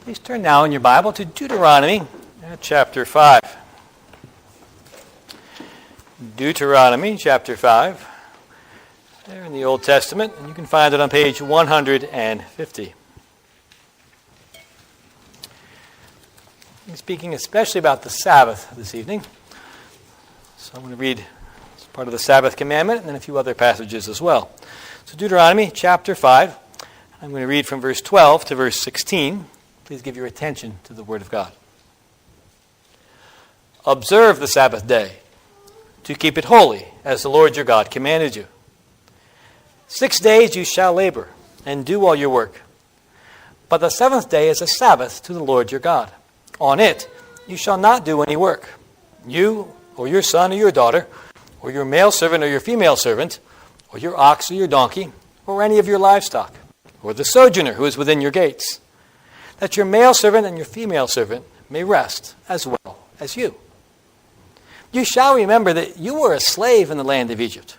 Please turn now in your Bible to Deuteronomy chapter 5. Deuteronomy chapter 5. There in the Old Testament, and you can find it on page 150. I'm speaking especially about the Sabbath this evening. So I'm going to read part of the Sabbath commandment and then a few other passages as well. So Deuteronomy chapter 5. I'm going to read from verse 12 to verse 16. Please give your attention to the Word of God. Observe the Sabbath day, to keep it holy, as the Lord your God commanded you. 6 days you shall labor, and do all your work. But the seventh day is a Sabbath to the Lord your God. On it you shall not do any work, you, or your son or your daughter, or your male servant or your female servant, or your ox or your donkey, or any of your livestock, or the sojourner who is within your gates, that your male servant and your female servant may rest as well as you. You shall remember that you were a slave in the land of Egypt,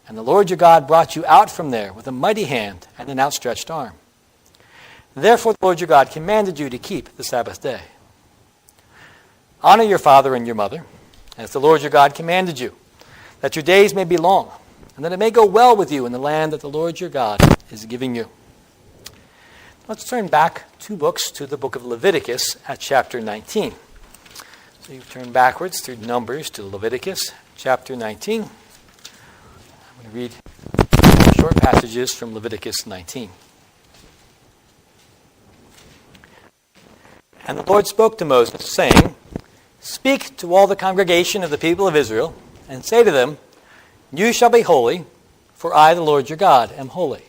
and the Lord your God brought you out from there with a mighty hand and an outstretched arm. Therefore the Lord your God commanded you to keep the Sabbath day. Honor your father and your mother, as the Lord your God commanded you, that your days may be long, and that it may go well with you in the land that the Lord your God is giving you. Let's turn back 2 books to the book of Leviticus at chapter 19. So you turn backwards through Numbers to Leviticus chapter 19. I'm going to read short passages from Leviticus 19. And the Lord spoke to Moses, saying, Speak to all the congregation of the people of Israel, and say to them, You shall be holy, for I, the Lord your God, am holy.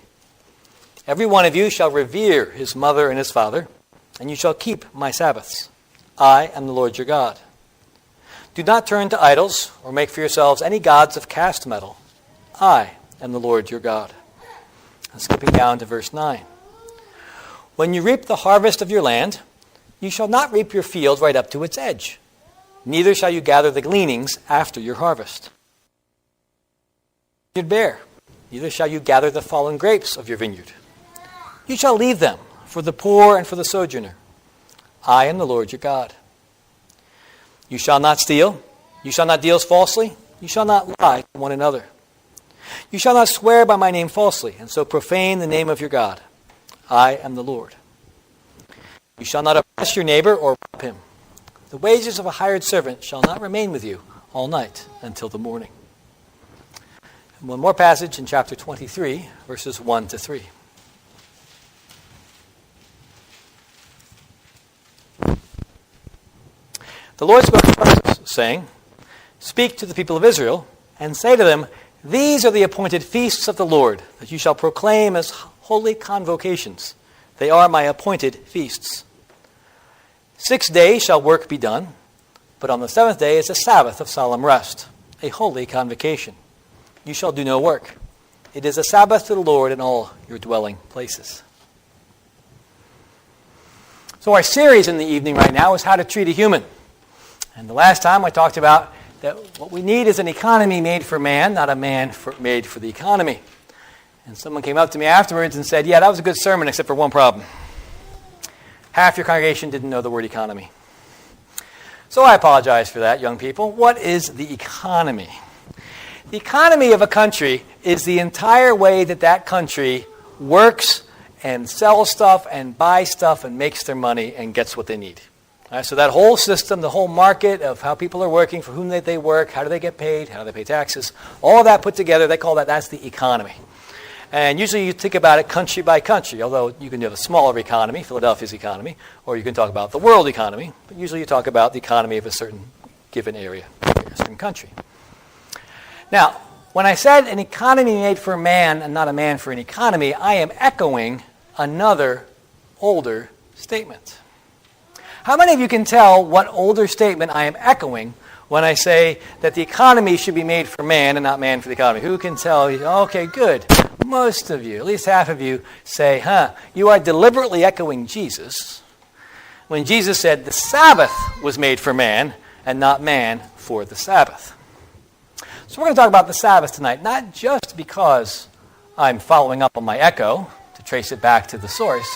Every one of you shall revere his mother and his father, and you shall keep my Sabbaths. I am the Lord your God. Do not turn to idols, or make for yourselves any gods of cast metal. I am the Lord your God. And skipping down to verse 9. When you reap the harvest of your land, you shall not reap your field right up to its edge. Neither shall you gather the gleanings after your harvest. Bear, neither shall you gather the fallen grapes of your vineyard. You shall leave them for the poor and for the sojourner. I am the Lord your God. You shall not steal. You shall not deal falsely. You shall not lie to one another. You shall not swear by my name falsely, and so profane the name of your God. I am the Lord. You shall not oppress your neighbor or rob him. The wages of a hired servant shall not remain with you all night until the morning. And one more passage in chapter 23, verses 1 to 3. The Lord spoke to Moses, saying, Speak to the people of Israel, and say to them, These are the appointed feasts of the Lord, that you shall proclaim as holy convocations. They are my appointed feasts. 6 days shall work be done, but on the seventh day is a Sabbath of solemn rest, a holy convocation. You shall do no work. It is a Sabbath to the Lord in all your dwelling places. So our series in the evening right now is how to treat a human. And the last time I talked about that what we need is an economy made for man, not a man made for the economy. And someone came up to me afterwards and said, yeah, that was a good sermon except for one problem. Half your congregation didn't know the word economy. So I apologize for that, young people. What is the economy? The economy of a country is the entire way that that country works and sells stuff and buys stuff and makes their money and gets what they need. All right, so that whole system, the whole market of how people are working, for whom they work, how do they get paid, how do they pay taxes, all of that put together, they call that's the economy. And usually you think about it country by country, although you can have a smaller economy, Philadelphia's economy, or you can talk about the world economy, but usually you talk about the economy of a certain given area, a certain country. Now, when I said an economy made for man and not a man for an economy, I am echoing another older statement. How many of you can tell what older statement I am echoing when I say that the economy should be made for man and not man for the economy? Who can tell? Okay, good. Most of you, at least half of you, say, you are deliberately echoing Jesus when Jesus said the Sabbath was made for man and not man for the Sabbath. So we're going to talk about the Sabbath tonight, not just because I'm following up on my echo to trace it back to the source,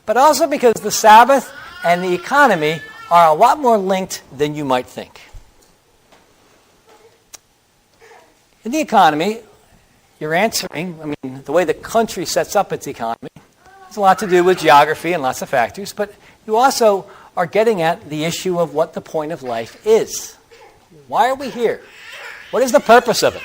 but also because the Sabbath and the economy are a lot more linked than you might think. In the economy, you're answering, the way the country sets up its economy has a lot to do with geography and lots of factors, but you also are getting at the issue of what the point of life is. Why are we here? What is the purpose of it?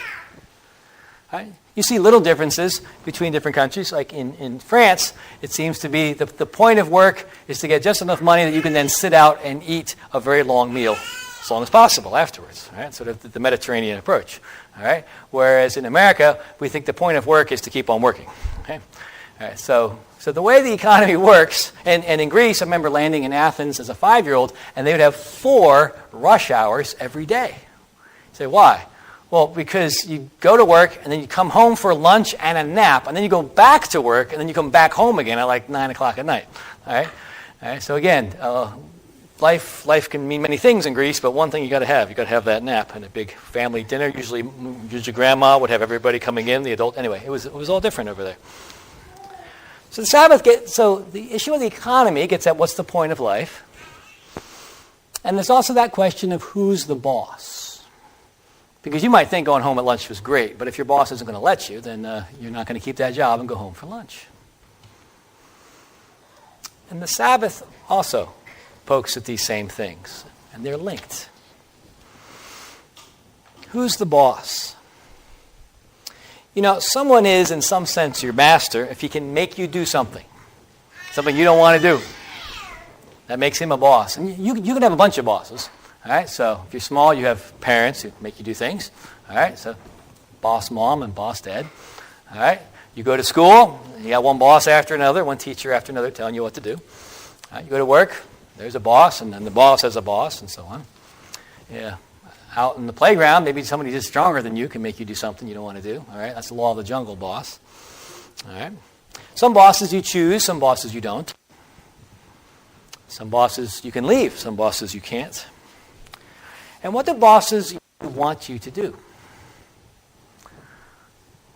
Right? You see little differences between different countries. Like in France, it seems to be the point of work is to get just enough money that you can then sit out and eat a very long meal as long as possible afterwards. Right? Sort of the Mediterranean approach. All right? Whereas in America, we think the point of work is to keep on working. Okay? All right, so the way the economy works, and in Greece, I remember landing in Athens as a 5-year-old, and they would have 4 rush hours every day. You say, why? Well, because you go to work, and then you come home for lunch and a nap, and then you go back to work, and then you come back home again at like 9 o'clock at night. All right? All right, so again, life can mean many things in Greece, but one thing you got to have that nap and a big family dinner. Usually grandma would have everybody coming in, the adult. Anyway, it was all different over there. So the issue of the economy gets at what's the point of life. And there's also that question of who's the boss. Because you might think going home at lunch was great, but if your boss isn't going to let you, then you're not going to keep that job and go home for lunch. And the Sabbath also pokes at these same things, and they're linked. Who's the boss? Someone is, in some sense, your master if he can make you do something you don't want to do. That makes him a boss. And you can have a bunch of bosses. All right, so if you're small, you have parents who make you do things. All right, so boss mom and boss dad. All right, you go to school, you got one boss after another, one teacher after another telling you what to do. All right, you go to work, there's a boss, and then the boss has a boss, and so on. Yeah. Out in the playground, maybe somebody just stronger than you can make you do something you don't want to do. All right, that's the law of the jungle, boss. All right. Some bosses you choose, some bosses you don't. Some bosses you can leave, some bosses you can't. And what do bosses want you to do?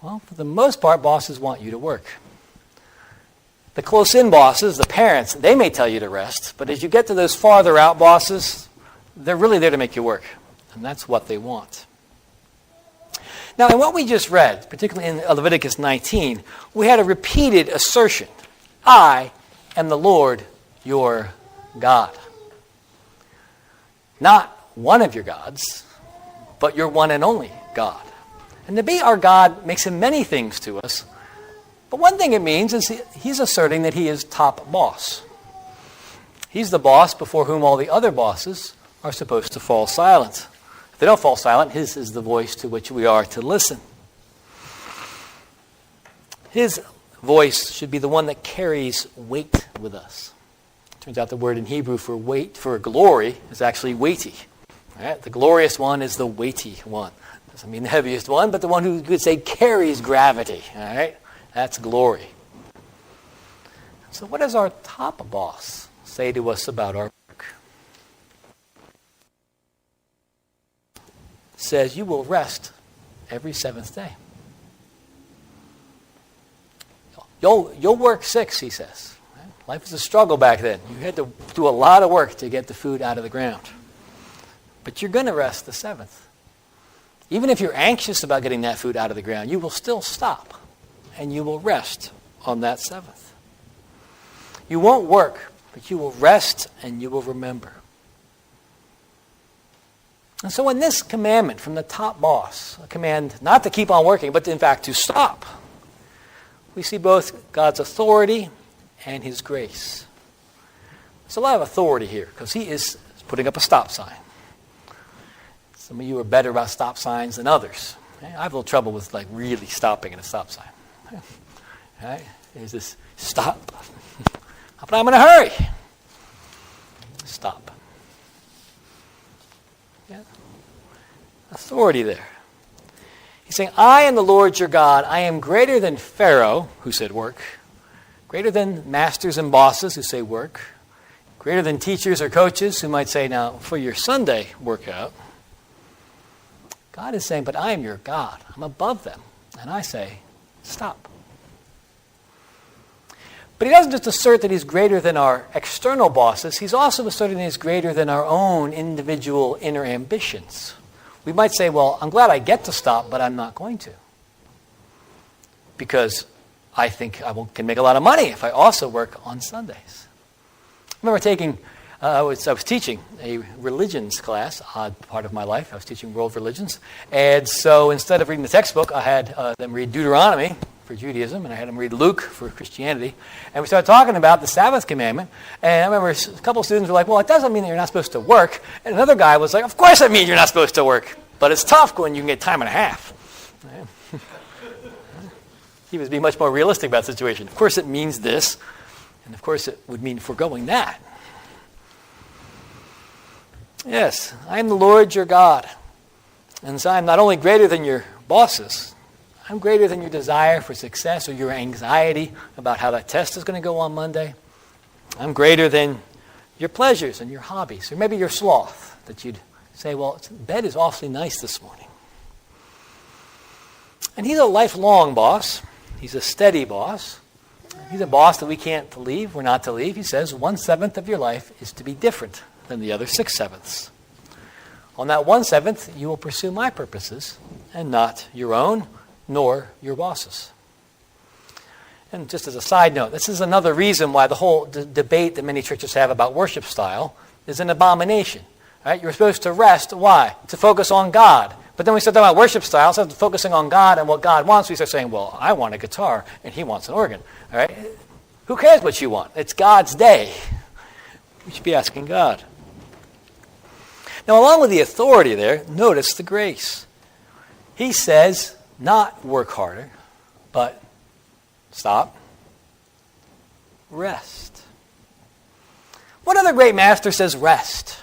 Well, for the most part, bosses want you to work. The close-in bosses, the parents, they may tell you to rest, but as you get to those farther out bosses, they're really there to make you work. And that's what they want. Now, in what we just read, particularly in Leviticus 19, we had a repeated assertion. I am the Lord your God. Not one of your gods, but your one and only God. And to be our God makes him many things to us. But one thing it means is he's asserting that he is top boss. He's the boss before whom all the other bosses are supposed to fall silent. If they don't fall silent, his is the voice to which we are to listen. His voice should be the one that carries weight with us. Turns out the word in Hebrew for weight, for glory, is actually weighty. Right? The glorious one is the weighty one. Doesn't mean the heaviest one, but the one who could say carries gravity. All right? That's glory. So what does our top boss say to us about our work? It says, you will rest every seventh day. You'll work 6, he says. Life was a struggle back then. You had to do a lot of work to get the food out of the ground. But you're going to rest the 7th. Even if you're anxious about getting that food out of the ground, you will still stop and you will rest on that 7th. You won't work, but you will rest and you will remember. And so in this commandment from the top boss, a command not to keep on working, but in fact to stop, we see both God's authority and his grace. There's a lot of authority here because he is putting up a stop sign. Some of you are better about stop signs than others. I have a little trouble with really stopping at a stop sign. Right? There's this stop. But I'm in a hurry. Stop. Yeah. Authority there. He's saying, I am the Lord your God. I am greater than Pharaoh, who said work. Greater than masters and bosses who say work. Greater than teachers or coaches who might say, now, for your Sunday workout. God is saying, but I am your God. I'm above them. And I say, stop. But he doesn't just assert that he's greater than our external bosses. He's also asserting that he's greater than our own individual inner ambitions. We might say, well, I'm glad I get to stop, but I'm not going to. Because I think can make a lot of money if I also work on Sundays. I remember I was teaching a religions class, odd part of my life. I was teaching world religions. And so instead of reading the textbook, I had them read Deuteronomy for Judaism, and I had them read Luke for Christianity. And we started talking about the Sabbath commandment. And I remember a couple of students were like, well, it doesn't mean that you're not supposed to work. And another guy was like, of course it means you're not supposed to work. But it's tough when you can get time and a half. He was being much more realistic about the situation. Of course it means this, and of course it would mean foregoing that. Yes, I am the Lord your God. And so I'm not only greater than your bosses, I'm greater than your desire for success or your anxiety about how that test is going to go on Monday. I'm greater than your pleasures and your hobbies, or maybe your sloth, that you'd say, well, bed is awfully nice this morning. And he's a lifelong boss. He's a steady boss. He's a boss that we can't leave. We're not to leave. He says 1/7 of your life is to be different than the other 6/7. On that 1/7, you will pursue my purposes and not your own, nor your boss's. And just as a side note, this is another reason why the whole debate that many churches have about worship style is an abomination. Right? You're supposed to rest. Why? To focus on God. But then we start talking about worship style, instead of focusing on God and what God wants, we start saying, well, I want a guitar and he wants an organ. All right? Who cares what you want? It's God's day. We should be asking God. Now, along with the authority there, notice the grace. He says, not work harder, but stop, rest. What other great master says rest?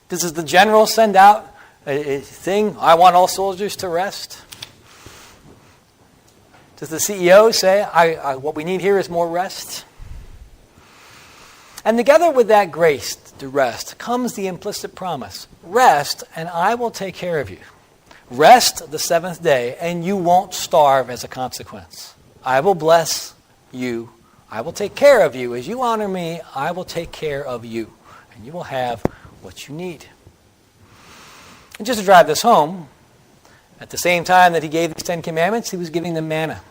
Does the general send out a thing, I want all soldiers to rest? Does the CEO say, what we need here is more rest? And together with that grace to rest comes the implicit promise, rest and I will take care of you. Rest the 7th day and you won't starve as a consequence. I will bless you. I will take care of you. As you honor me, I will take care of you. And you will have what you need. And just to drive this home, at the same time that he gave these 10 commandments, he was giving them manna.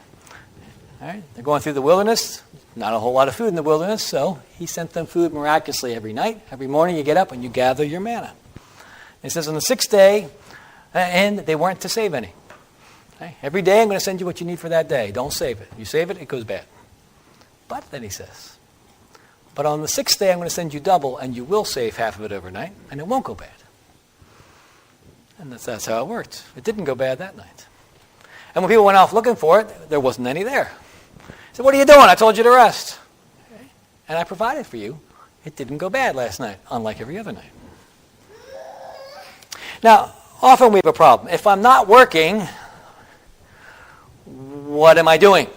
All right? They're going through the wilderness. Not a whole lot of food in the wilderness, so he sent them food miraculously every night. Every morning you get up and you gather your manna. And it says on the 6th day, and they weren't to save any. Okay? Every day I'm going to send you what you need for that day. Don't save it. You save it, it goes bad. But then he says, but on the 6th day I'm going to send you double, and you will save half of it overnight, and it won't go bad. And that's how it worked. It didn't go bad that night. And when people went off looking for it, there wasn't any there. He said, what are you doing? I told you to rest. Okay? And I provided for you. It didn't go bad last night, unlike every other night. Now, often we have a problem. If I'm not working, what am I doing?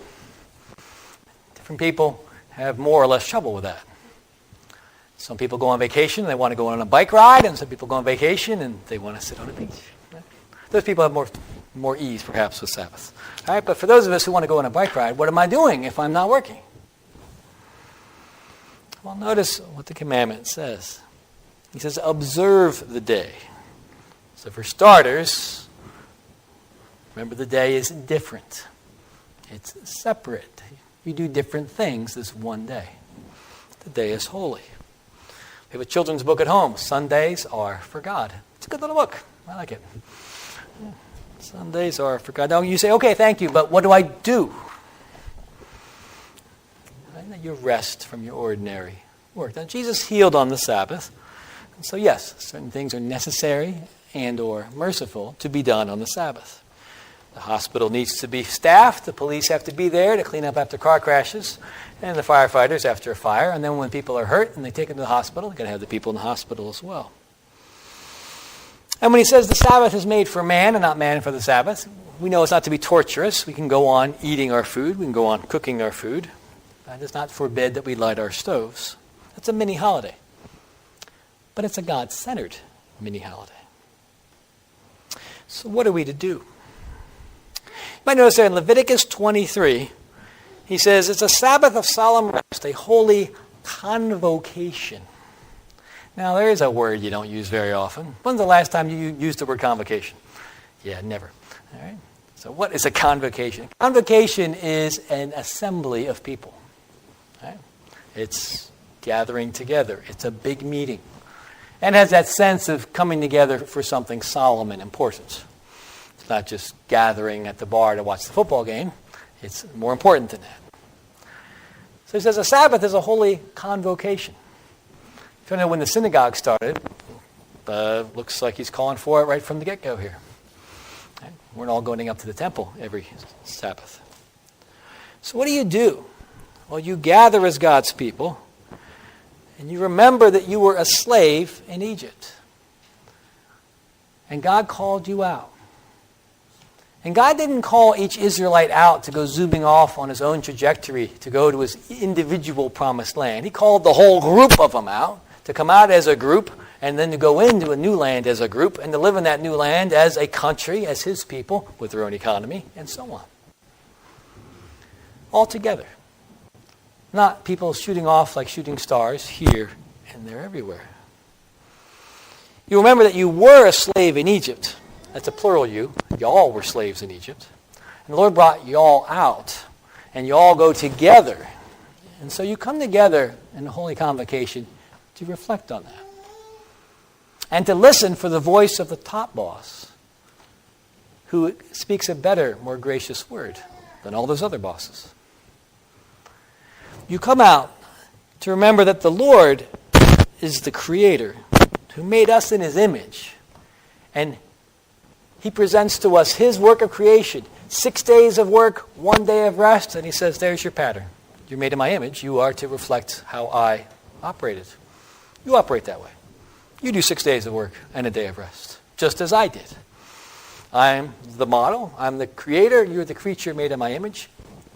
Different people have more or less trouble with that. Some people go on vacation and they want to go on a bike ride, and some people go on vacation and they want to sit on a beach. Right? Those people have more ease, perhaps, with Sabbath. All right, but for those of us who want to go on a bike ride, what am I doing if I'm not working? Well, notice what the commandment says. He says, observe the day. So for starters, remember the day is different. It's separate. You do different things this one day. The day is holy. We have a children's book at home. Sundays are for God. It's a good little book. I like it. Sundays are for God. Now you say, okay, thank you, but what do I do? You rest from your ordinary work. Now Jesus healed on the Sabbath. And so yes, certain things are necessary and or merciful to be done on the Sabbath. The hospital needs to be staffed. The police have to be there to clean up after car crashes. And the firefighters after a fire. And then when people are hurt and they take them to the hospital, they've got to have the people in the hospital as well. And when he says the Sabbath is made for man and not man for the Sabbath, we know it's not to be torturous. We can go on eating our food. We can go on cooking our food. That does not forbid that we light our stoves. It's a mini holiday. But it's a God-centered mini holiday. So what are we to do? You might notice there in Leviticus 23, He says it's a Sabbath of solemn rest, a holy convocation. Now, there is a word you don't use very often. When's the last time you used the word convocation? Yeah, never. All right. So what is a convocation? Convocation is an assembly of people. Right? It's gathering together. It's a big meeting. And has that sense of coming together for something solemn and important. It's not just gathering at the bar to watch the football game. It's more important than that. So he says a Sabbath is a holy convocation. If you don't know when the synagogue started, looks like he's calling for it right from the get-go here. Right? We're all going up to the temple every Sabbath. So what do? Well, you gather as God's people, and you remember that you were a slave in Egypt. And God called you out. And God didn't call each Israelite out to go zooming off on his own trajectory to go to his individual promised land. He called the whole group of them out to come out as a group and then to go into a new land as a group and to live in that new land as a country, as his people, with their own economy, and so on. All together. Not people shooting off like shooting stars here and there everywhere. You remember that you were a slave in Egypt. That's a plural you. Y'all were slaves in Egypt. And the Lord brought y'all out. And you all go together. And so you come together in the Holy Convocation to reflect on that. And to listen for the voice of the top boss, who speaks a better, more gracious word than all those other bosses. You come out to remember that the Lord is the Creator who made us in His image. And He presents to us His work of creation. 6 days of work, 1 day of rest. And He says, there's your pattern. You're made in my image. You are to reflect how I operated. You operate that way. You do 6 days of work and a day of rest, just as I did. I'm the model. I'm the creator. You're the creature made in my image.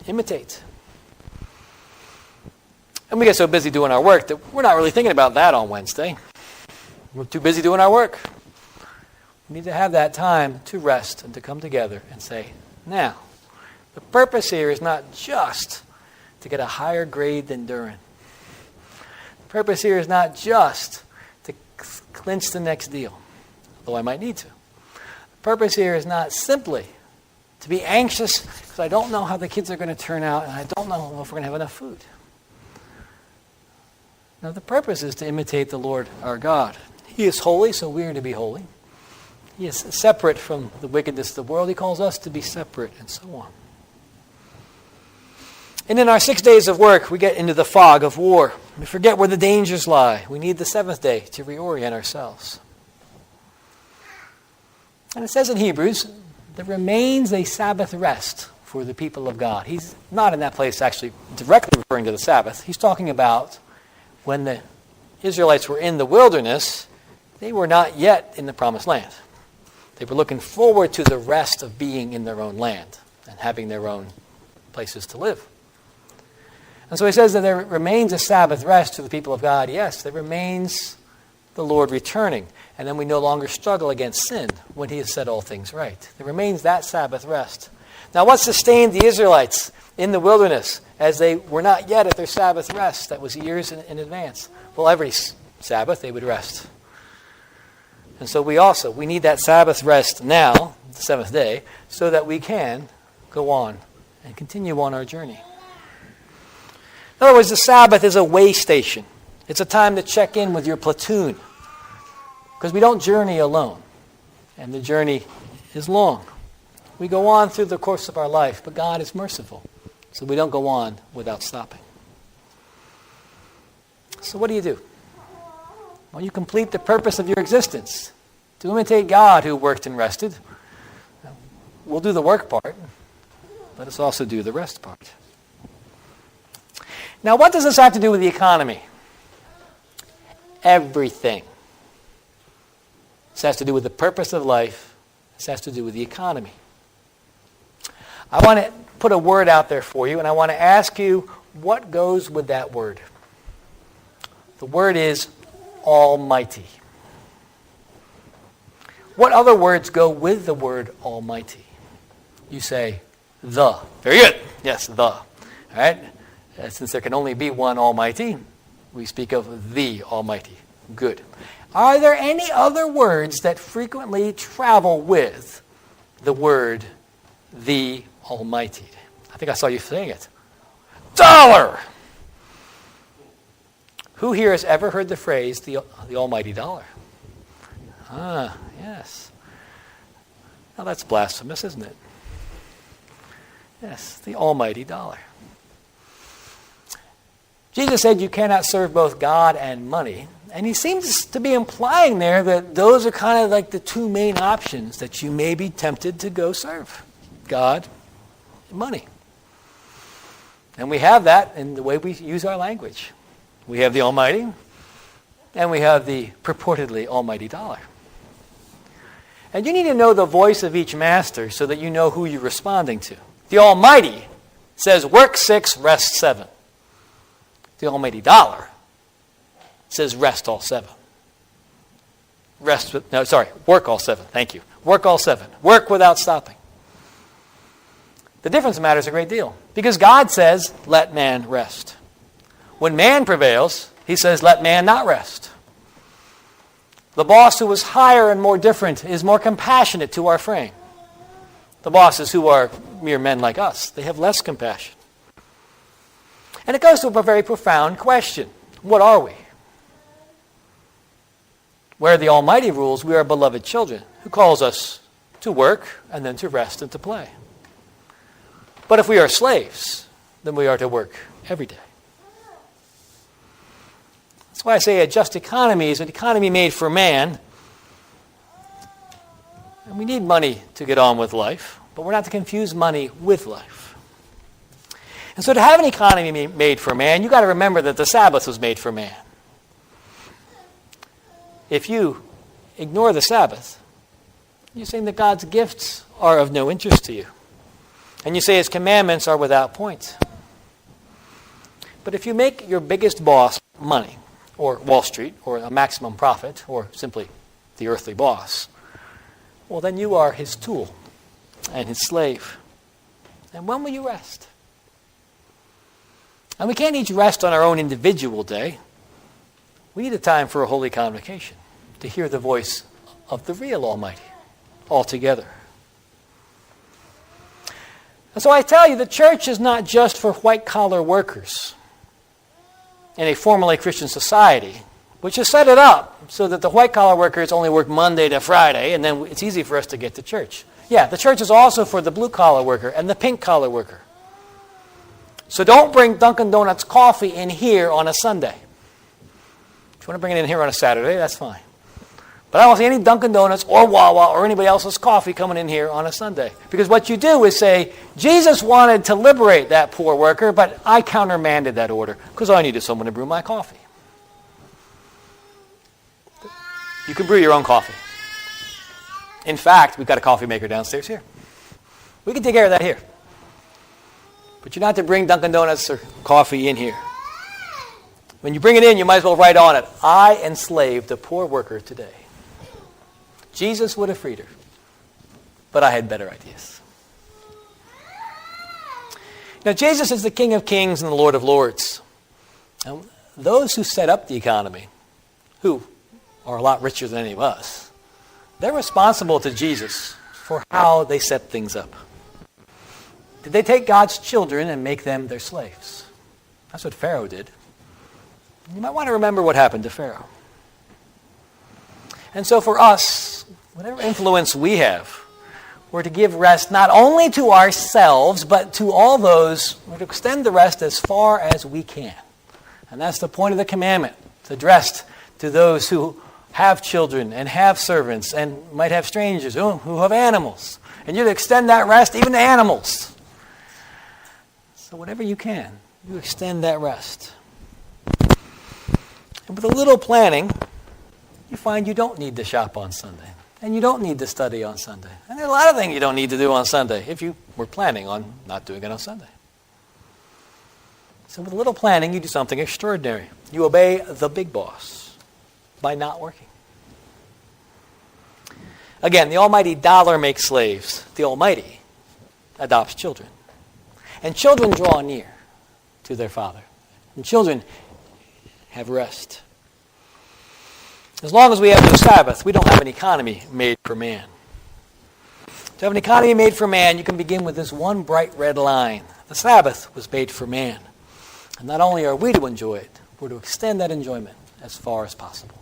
Imitate. And we get so busy doing our work that we're not really thinking about that on Wednesday. We're too busy doing our work. We need to have that time to rest and to come together and say, now, the purpose here is not just to get a higher grade than Durin. The purpose here is not just to clinch the next deal, although I might need to. The purpose here is not simply to be anxious because I don't know how the kids are going to turn out and I don't know if we're going to have enough food. Now, the purpose is to imitate the Lord our God. He is holy, so we are to be holy. He is separate from the wickedness of the world. He calls us to be separate, and so on. And in our 6 days of work, we get into the fog of war. We forget where the dangers lie. We need the seventh day to reorient ourselves. And it says in Hebrews, there remains a Sabbath rest for the people of God. He's not in that place actually directly referring to the Sabbath. He's talking about when the Israelites were in the wilderness, they were not yet in the promised land. They were looking forward to the rest of being in their own land and having their own places to live. And so he says that there remains a Sabbath rest to the people of God. Yes, there remains the Lord returning. And then we no longer struggle against sin when He has set all things right. There remains that Sabbath rest. Now, what sustained the Israelites in the wilderness as they were not yet at their Sabbath rest? That was years in advance. Well, every Sabbath they would rest. And so we need that Sabbath rest now, the seventh day, so that we can go on and continue on our journey. In other words, the Sabbath is a way station. It's a time to check in with your platoon. Because we don't journey alone. And the journey is long. We go on through the course of our life, but God is merciful. So we don't go on without stopping. So what do? Well, you complete the purpose of your existence. To imitate God who worked and rested. We'll do the work part. Let us also do the rest part. Now, what does this have to do with the economy? Everything. This has to do with the purpose of life. This has to do with the economy. I want to put a word out there for you, and I want to ask you what goes with that word. The word is Almighty. What other words go with the word Almighty? You say, the. Very good. Yes, the. All right? Since there can only be one Almighty, we speak of the Almighty. Good. Are there any other words that frequently travel with the word the Almighty? I think I saw you saying it. Dollar! Who here has ever heard the phrase the almighty dollar? Ah, yes. Now that's blasphemous, isn't it? Yes, the almighty dollar. Jesus said you cannot serve both God and money. And he seems to be implying there that those are kind of like the two main options that you may be tempted to go serve. God and money. And we have that in the way we use our language. We have the almighty, and we have the purportedly almighty dollar. And you need to know the voice of each master so that you know who you're responding to. The almighty says, work 6, rest 7. The almighty dollar says, rest all 7. Work all 7. Thank you. Work all 7. Work without stopping. The difference matters a great deal. Because God says, let man rest. When man prevails, he says, let man not rest. The boss who is higher and more different is more compassionate to our frame. The bosses who are mere men like us, they have less compassion. And it goes to a very profound question. What are we? Where the Almighty rules, we are beloved children, who calls us to work and then to rest and to play. But if we are slaves, then we are to work every day. That's why I say a just economy is an economy made for man. And we need money to get on with life, but we're not to confuse money with life. And so to have an economy made for man, you've got to remember that the Sabbath was made for man. If you ignore the Sabbath, you're saying that God's gifts are of no interest to you. And you say his commandments are without point. But if you make your biggest boss money, or Wall Street, or a maximum profit, or simply the earthly boss, well, then you are his tool and his slave. And when will you rest? And we can't each rest on our own individual day. We need a time for a holy convocation to hear the voice of the real Almighty altogether. And so I tell you, the church is not just for white-collar workers in a formerly Christian society, which has set it up so that the white-collar workers only work Monday to Friday, and then it's easy for us to get to church. Yeah, the church is also for the blue-collar worker and the pink-collar worker. So don't bring Dunkin' Donuts coffee in here on a Sunday. If you want to bring it in here on a Saturday, that's fine. But I don't see any Dunkin' Donuts or Wawa or anybody else's coffee coming in here on a Sunday. Because what you do is say, Jesus wanted to liberate that poor worker, but I countermanded that order because I needed someone to brew my coffee. You can brew your own coffee. In fact, we've got a coffee maker downstairs here. We can take care of that here. But you're not to bring Dunkin' Donuts or coffee in here. When you bring it in, you might as well write on it, I enslaved a poor worker today. Jesus would have freed her, but I had better ideas. Now, Jesus is the King of Kings and the Lord of Lords. And those who set up the economy, who are a lot richer than any of us, they're responsible to Jesus for how they set things up. Did they take God's children and make them their slaves? That's what Pharaoh did. You might want to remember what happened to Pharaoh. And so for us, whatever influence we have, we're to give rest not only to ourselves, but to all those. We're to extend the rest as far as we can. And that's the point of the commandment, to rest to those who have children and have servants and might have strangers who have animals. And you're to extend that rest even to animals. So whatever you can, you extend that rest. And with a little planning, you find you don't need to shop on Sunday. And you don't need to study on Sunday. And there are a lot of things you don't need to do on Sunday if you were planning on not doing it on Sunday. So with a little planning, you do something extraordinary. You obey the big boss by not working. Again, the almighty dollar makes slaves. The almighty adopts children. And children draw near. to their father. And children have rest. As long as we have no Sabbath, we don't have an economy made for man. To have an economy made for man, you can begin with this one bright red line. The Sabbath was made for man. And not only are we to enjoy it, we're to extend that enjoyment as far as possible.